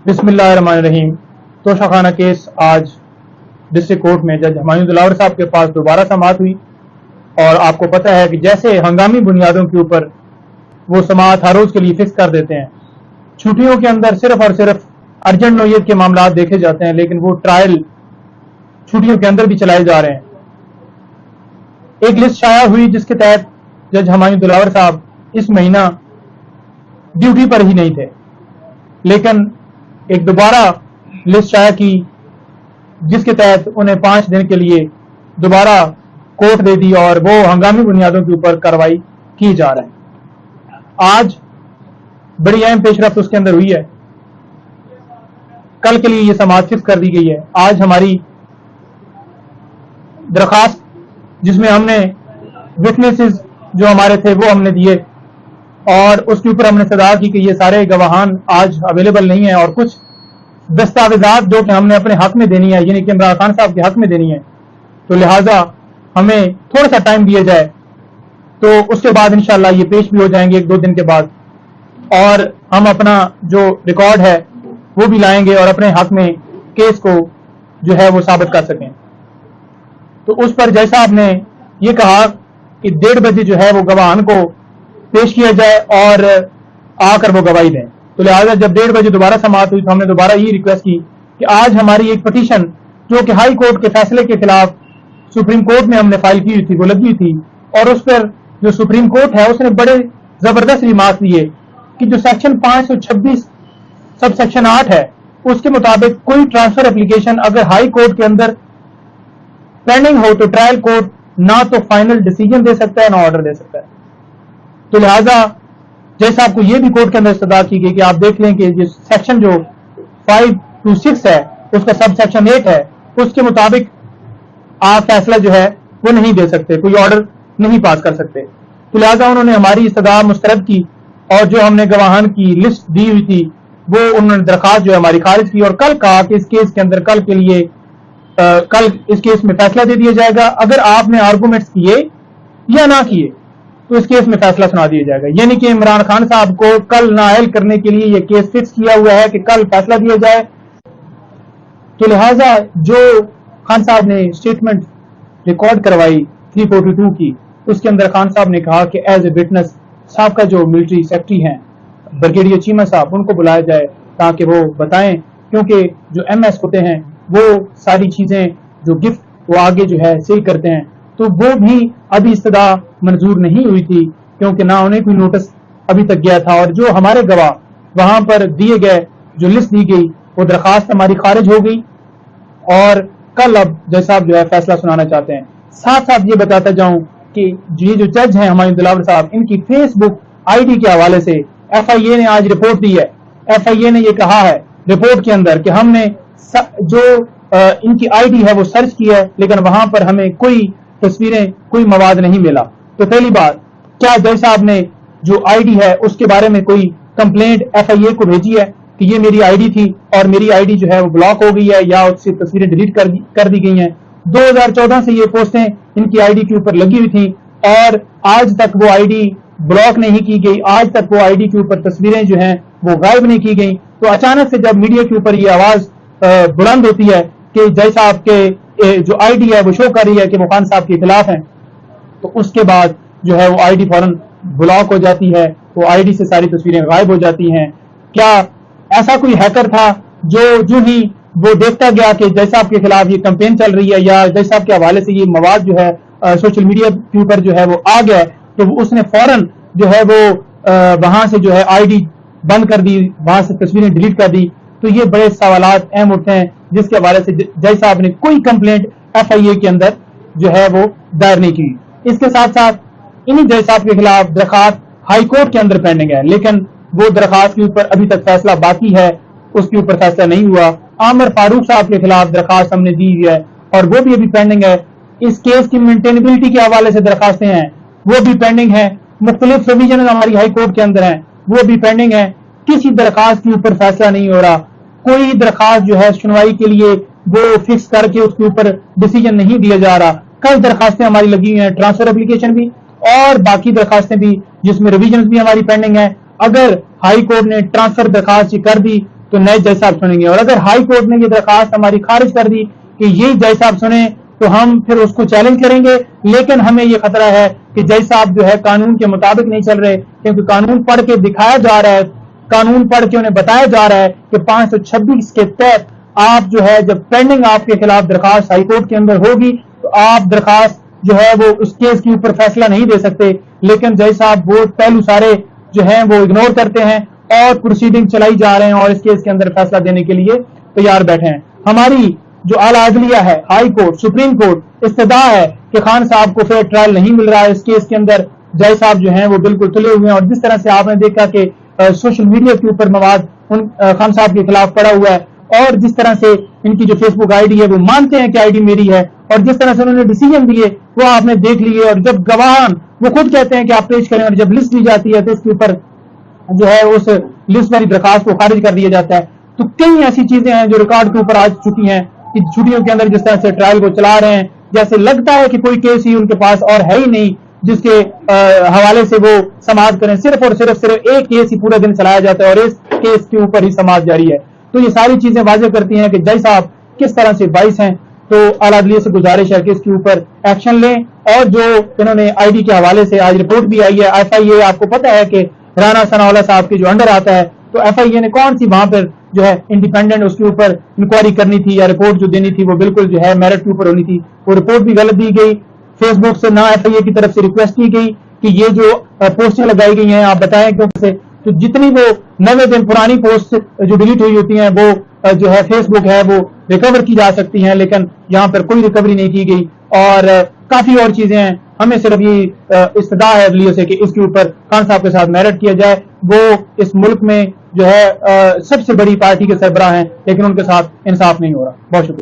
बिस्मिल्लाहिर्रहमानिर्रहीम। तोशाखाना केस आज district court में जज हुमायूं दिलावर साहब के पास दोबारा समाअत हुई और आपको पता है कि जैसे हंगामी बुनियादों के ऊपर वो समाअत हर रोज के लिए फिक्स कर देते हैं, छुट्टियों के अंदर सिर्फ और सिर्फ अर्जेंट नोयत के मामला देखे जाते हैं, लेकिन वो ट्रायल छुट्टियों के अंदर भी चलाए जा रहे हैं। एक लिस्ट शाया हुई जिसके तहत जज हुमायूं दिलावर साहब इस महीना ड्यूटी पर ही नहीं थे, लेकिन एक दोबारा लिस्ट शाया की जिसके तहत उन्हें 5 दिन के लिए दोबारा कोर्ट दे दी और वो हंगामी बुनियादों के ऊपर कार्रवाई की जा रहा है। आज बड़ी अहम पेशरफ्त उसके अंदर हुई है। कल के लिए ये समाअत फिक्स कर दी गई है। आज हमारी दरखास्त जिसमें हमने विटनेसेस जो हमारे थे वो हमने दिए और उसके ऊपर हमने सदा की कि ये सारे गवाहान आज अवेलेबल नहीं है और कुछ दस्तावेजात जो कि हमने अपने हक में देनी है, यानी कि इमरान खान साहब के हक में देनी है, तो लिहाजा हमें थोड़ा सा टाइम दिया जाए, तो उसके बाद इंशाल्लाह ये पेश भी हो जाएंगे 1-2 दिन के बाद, और हम अपना जो रिकॉर्ड है वो भी लाएंगे और अपने हक में केस को जो है वो साबित कर सकें। तो उस पर जैसा आपने ये कहा कि 1:30 बजे जो है वो गवाहान को पेश किया जाए और आकर वो गवाही दें, तो लिहाजा जब 1:30 बजे दोबारा समाअत हुई तो हमने दोबारा ये रिक्वेस्ट की कि आज हमारी एक पिटीशन जो कि हाई कोर्ट के फैसले के खिलाफ सुप्रीम कोर्ट में हमने फाइल की हुई थी वो लगी हुई थी, और उस पर जो सुप्रीम कोर्ट है उसने बड़े जबरदस्त रिमार्क दिए कि जो सेक्शन 526 सब सेक्शन 8 है उसके मुताबिक कोई ट्रांसफर एप्लीकेशन अगर हाई कोर्ट के अंदर पेंडिंग हो तो ट्रायल कोर्ट ना तो फाइनल डिसीजन दे सकता है ना ऑर्डर दे सकता है। तो लिहाजा जैसा आपको ये भी कोर्ट के अंदर इस्तदा की गई कि आप देख लें कि जिस सेक्शन जो 526 है उसका सब सेक्शन 8 है, उसके मुताबिक आप फैसला जो है वो नहीं दे सकते, कोई ऑर्डर नहीं पास कर सकते। तो लिहाजा उन्होंने हमारी इस्तदा मुस्तरद की और जो हमने गवाहान की लिस्ट दी हुई थी वो उन्होंने दरखास्त जो है हमारी खारिज की और कल कहा कि इस केस के अंदर कल के लिए कल इस केस में फैसला दे दिया जाएगा। अगर आपने आर्गूमेंट्स किए या ना किए तो इस केस में फैसला सुना दिया जाएगा, यानी कि इमरान खान साहब को कल नाअहल करने के लिए यह केस फिक्स किया हुआ है कि कल फैसला दिया जाए। तो लिहाजा जो खान साहब ने स्टेटमेंट रिकॉर्ड करवाई 342 की, उसके अंदर खान साहब ने कहा कि एज ए विटनेस साहब का जो मिलिट्री सेक्रेटरी हैं ब्रिगेडियर चीमा साहब, उनको बुलाया जाए ताकि वो बताएं, क्योंकि जो MS होते हैं वो सारी चीजें जो गिफ्ट वो आगे जो है सही करते हैं, तो वो भी अभी इस्तदा मंजूर नहीं हुई थी क्योंकि ना उन्हें कोई नोटिस अभी तक गया था, और जो हमारे गवाह वहां पर दिए गए जो लिस्ट दी गई वो दरखास्त हमारी खारिज हो गई और कल अब जज साहब जो है फैसला सुनाना चाहते हैं। साथ साथ ये बताता जाऊं कि ये जो जज हैं हुमायूं दिलावर साहब, इनकी फेसबुक ID के हवाले से FIA ने आज रिपोर्ट दी है। FIA ने ये कहा है रिपोर्ट के अंदर कि हमने जो इनकी ID है वो सर्च की है, लेकिन वहां पर हमें कोई तस्वीरें कोई मवाद नहीं मिला। तो पहली बात, क्या जज साहब ने जो ID है उसके बारे में कोई कंप्लेंट FIA को भेजी है कि ये मेरी ID थी और मेरी ID जो है वो ब्लॉक हो गई है या उससे तस्वीरें डिलीट कर दी गई हैं? 2014 से ये पोस्टें इनकी ID के ऊपर लगी हुई थी और आज तक वो ID ब्लॉक नहीं की गई, आज तक वो ID के ऊपर तस्वीरें जो हैं वो गायब नहीं की गई। तो अचानक से जब मीडिया के ऊपर ये आवाज बुलंद होती है कि जज साहब के जो ID है वो शो कर रही है कि वो खान साहब के खिलाफ है, तो उसके बाद जो है वो ID फौरन ब्लॉक हो जाती है, वो ID से सारी तस्वीरें गायब हो जाती हैं। क्या ऐसा कोई हैकर था जो ही वो देखता गया कि जज साहब के खिलाफ ये कैंपेन चल रही है या जज साहब के हवाले से ये मवाद जो है सोशल मीडिया के ऊपर जो है वो आ गया, तो उसने फौरन जो है वो वहां से जो है ID बंद कर दी, वहां से तस्वीरें डिलीट कर दी? तो ये बड़े सवालात अहम उठते हैं जिसके हवाले से जज साहब ने कोई कंप्लेंट FIA के अंदर जो है वो दायर नहीं की। इसके साथ साथ इन्हीं जज साहब के खिलाफ दरखास्त हाई कोर्ट के अंदर पेंडिंग है, लेकिन वो दरखास्त के ऊपर अभी तक फैसला बाकी है, उसके ऊपर फैसला नहीं हुआ। आमिर फारूक साहब के खिलाफ दरखास्त हमने दी हुई है और वो भी अभी पेंडिंग है। इस केस की मेंटेनेबिलिटी के हवाले से दरखास्तें हैं वो भी पेंडिंग है। मुख्तलिफ प्रोविजन हमारी हाई कोर्ट के अंदर है वो भी पेंडिंग है। किसी दरखास्त के ऊपर फैसला नहीं हो रहा, कोई दरखास्त जो है सुनवाई के लिए वो फिक्स करके उसके ऊपर डिसीजन नहीं दिया जा रहा। कई दरखास्तें हमारी लगी हुई हैं, ट्रांसफर एप्लीकेशन भी और बाकी दरखास्तें भी जिसमें रिविजन भी हमारी पेंडिंग है। अगर हाई कोर्ट ने ट्रांसफर दरखास्त कर दी تو नए जज साहब सुनेंगे। और अगर हाई कोर्ट ने ये दरखास्त हमारी खारिज कर दी कि यही जज साहब सुने तो हम फिर उसको चैलेंज करेंगे, लेकिन हमें ये खतरा है कि जज साहब जो है कानून के मुताबिक नहीं चल रहे, क्योंकि कानून पढ़ के दिखाया जा रहा है, कानून पढ़ के उन्हें बताया जा रहा है कि 526 के तहत आप जो है जब पेंडिंग आपके खिलाफ दरखास्त हाई कोर्ट के अंदर होगी तो आप दरखास्त जो है वो उस केस के ऊपर फैसला नहीं दे सकते। लेकिन जज साहब वो पहलू सारे जो हैं वो इग्नोर करते हैं और प्रोसीडिंग चलाई जा रहे हैं और इस केस के अंदर फैसला देने के लिए तैयार बैठे हैं। हमारी जो आला अदलिया है, हाई कोर्ट, सुप्रीम कोर्ट, इस्तदा है कि खान साहब को फेयर ट्रायल नहीं मिल रहा है इस केस के अंदर। जज साहब जो हैं वो बिल्कुल तुले हुए हैं और जिस तरह से आपने देखा कि सोशल मीडिया के ऊपर मवाद उन खान साहब के खिलाफ पड़ा हुआ है और जिस तरह से इनकी जो फेसबुक आईडी है वो मानते हैं कि आईडी मेरी है और जिस तरह से उन्होंने डिसीजन दिए वो आपने देख लिए। और जब गवाहान वो खुद कहते हैं कि आप पेश करें और जब लिस्ट दी जाती है तो इसके ऊपर जो है उस लिस्ट वाली दरखास्त को खारिज कर दिया जाता है। तो कई ऐसी चीजें हैं जो रिकॉर्ड के ऊपर आ चुकी हैं कि छुट्टियों के अंदर जिस तरह से ट्रायल को चला रहे हैं, जैसे लगता है कि कोई केस ही उनके पास और है ही नहीं जिसके हवाले से वो समाअत करें। सिर्फ और सिर्फ एक केस ही पूरा दिन चलाया जाता है और इस केस के ऊपर ही समाअत जारी है। तो ये सारी चीजें वाज़ेह करती हैं कि जज साहब किस तरह से वाइस हैं। तो आला अदलिया से गुजारिश है कि इसके ऊपर एक्शन लें। और जो इन्होंने आईडी के हवाले से आज रिपोर्ट भी आई है, FIA आपको पता है कि राना सनाउल्लाह साहब के जो अंडर आता है, तो FIA ने कौन सी वहां पर जो है इंडिपेंडेंट उसके ऊपर इंक्वायरी करनी थी या रिपोर्ट जो देनी थी वो बिल्कुल जो है मेरिट के ऊपर होनी थी, वो रिपोर्ट भी गलत दी गई। फेसबुक से ना FIA की तरफ से रिक्वेस्ट की गई कि ये जो पोस्टें लगाई गई हैं आप बताएं क्यों से। तो जितनी वो 90 दिन पुरानी पोस्ट जो डिलीट हुई होती हैं वो जो है फेसबुक है वो रिकवर की जा सकती हैं, लेकिन यहाँ पर कोई रिकवरी नहीं की गई। और काफी और चीजें हैं। हमें सिर्फ ये इस्तदा है अदलिया से कि इसके ऊपर खान साहब के साथ मेरिट किया जाए। वो इस मुल्क में जो है सबसे बड़ी पार्टी के सरबराह हैं, लेकिन उनके साथ इंसाफ नहीं हो रहा। बहुत शुक्रिया।